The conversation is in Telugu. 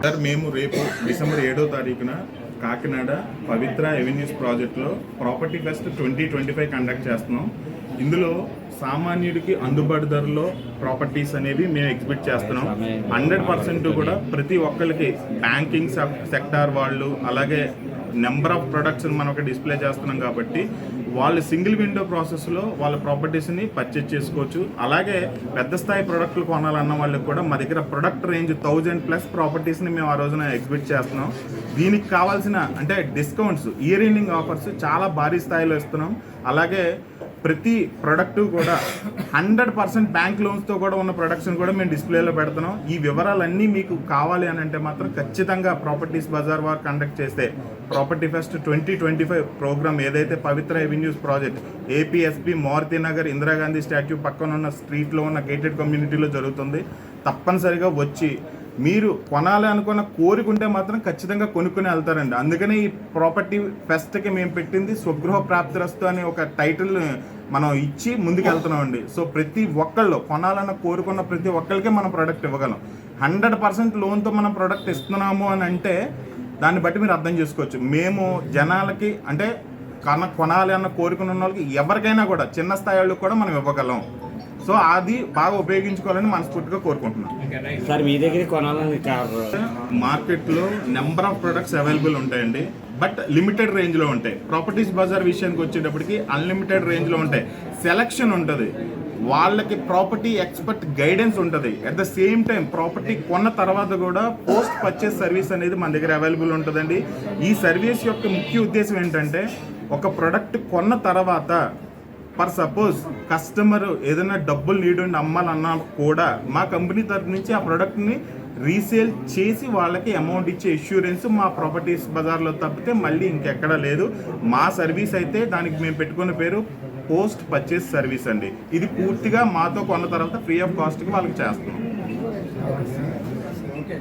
సార్ మేము రేపు డిసెంబర్ 7వ తారీఖున కాకినాడ పవిత్ర ఎవెన్యూస్ ప్రాజెక్టులో ప్రాపర్టీ ఫెస్ట్ 2025 కండక్ట్ చేస్తున్నాం. ఇందులో సామాన్యుడికి అందుబాటు ధరలో ప్రాపర్టీస్ అనేవి మేము ఎగ్జిబిట్ చేస్తున్నాం. 100% కూడా ప్రతి ఒక్కరికి బ్యాంకింగ్ సెక్టార్ వాళ్ళు, అలాగే నెంబర్ ఆఫ్ ప్రొడక్ట్స్ని మనం ఒక డిస్ప్లే చేస్తున్నాం కాబట్టి వాళ్ళు సింగిల్ విండో ప్రాసెస్లో వాళ్ళ ప్రాపర్టీస్ని పర్చేజ్ చేసుకోవచ్చు. అలాగే పెద్ద స్థాయి ప్రొడక్ట్లు కొనాలన్న వాళ్ళకి కూడా మా దగ్గర ప్రొడక్ట్ రేంజ్ 1000+ ప్రాపర్టీస్ని మేము ఆ రోజున ఎగ్జిబిట్ చేస్తున్నాం. దీనికి కావాల్సిన అంటే డిస్కౌంట్స్, ఇయర్ ఎండింగ్ ఆఫర్స్ చాలా భారీ స్థాయిలో ఇస్తున్నాం. అలాగే ప్రతి ప్రొడక్టు కూడా 100% బ్యాంక్ లోన్స్తో కూడా ఉన్న ప్రొడక్ట్స్ని కూడా మేము డిస్ప్లేలో పెడుతున్నాం. ఈ వివరాలన్నీ మీకు కావాలి అని అంటే మాత్రం ఖచ్చితంగా ప్రాపర్టీస్ బజార్ వారు కండక్ట్ చేస్తే ప్రాపర్టీ ఫెస్ట్ 2025 ప్రోగ్రామ్ ఏదైతే Pavitra avenues project APSP Maruti Nagar Indira Gandhi statue పక్కన ఉన్న స్ట్రీట్లో ఉన్న గేటెడ్ కమ్యూనిటీలో జరుగుతుంది. తప్పనిసరిగా వచ్చి మీరు కొనాలి అనుకున్న కోరికుంటే మాత్రం ఖచ్చితంగా కొనుక్కుని వెళ్తారండి. అందుకని ఈ ప్రాపర్టీ ఫెస్ట్కి మేము పెట్టింది స్వగృహ ప్రాప్తిరస్తు అనే ఒక టైటిల్ మనం ఇచ్చి ముందుకు వెళ్తున్నామండి. సో ప్రతి ఒక్కళ్ళు కొనాలన్న కోరుకున్న ప్రతి ఒక్కరికి మనం ప్రోడక్ట్ ఇవ్వగలం. 100% లోన్తో మనం ప్రోడక్ట్ ఇస్తున్నాము అని అంటే దాన్ని బట్టి మీరు అర్థం చేసుకోవచ్చు. మేము జనాలకి అంటే కొనాలి అన్న కోరుకున్న వాళ్ళకి ఎవరికైనా కూడా చిన్న స్థాయి వాళ్ళకి కూడా మనం ఇవ్వగలం. సో అది బాగా ఉపయోగించుకోవాలని మనస్ఫూర్తిగా కోరుకుంటున్నాం. సార్ మీ దగ్గర కొనాలని మార్కెట్లో నెంబర్ ఆఫ్ ప్రొడక్ట్స్ అవైలబుల్ ఉంటాయండి, బట్ లిమిటెడ్ రేంజ్లో ఉంటాయి. ప్రాపర్టీస్ బజార్ విషయానికి వచ్చేటప్పటికి అన్లిమిటెడ్ రేంజ్లో ఉంటాయి. సెలక్షన్ ఉంటుంది, వాళ్ళకి ప్రాపర్టీ ఎక్స్పర్ట్ గైడెన్స్ ఉంటుంది. At the same time property కొన్న తర్వాత కూడా పోస్ట్ పర్చేస్ సర్వీస్ అనేది మన దగ్గర అవైలబుల్ ఉంటుందండి. ఈ సర్వీస్ యొక్క ముఖ్య ఉద్దేశం ఏంటంటే ఒక ప్రోడక్ట్ కొన్న తర్వాత ఫర్ సపోజ్ కస్టమర్ ఏదైనా డబ్బులు నీడ్ ఉండి అమ్మాలన్నా కూడా మా కంపెనీ తరఫు నుంచి ఆ ప్రోడక్ట్ని రీసేల్ చేసి వాళ్ళకి అమౌంట్ ఇచ్చే ఇన్సూరెన్స్ మా ప్రాపర్టీస్ బజార్లో తప్పితే మళ్ళీ ఇంకెక్కడా లేదు. మా సర్వీస్ అయితే దానికి మేము పెట్టుకున్న పేరు పోస్ట్ పర్చేస్ సర్వీస్ అండి. ఇది పూర్తిగా మాతో కొన్న తర్వాత ఫ్రీ ఆఫ్ కాస్ట్కి వాళ్ళకి చేస్తున్నాం.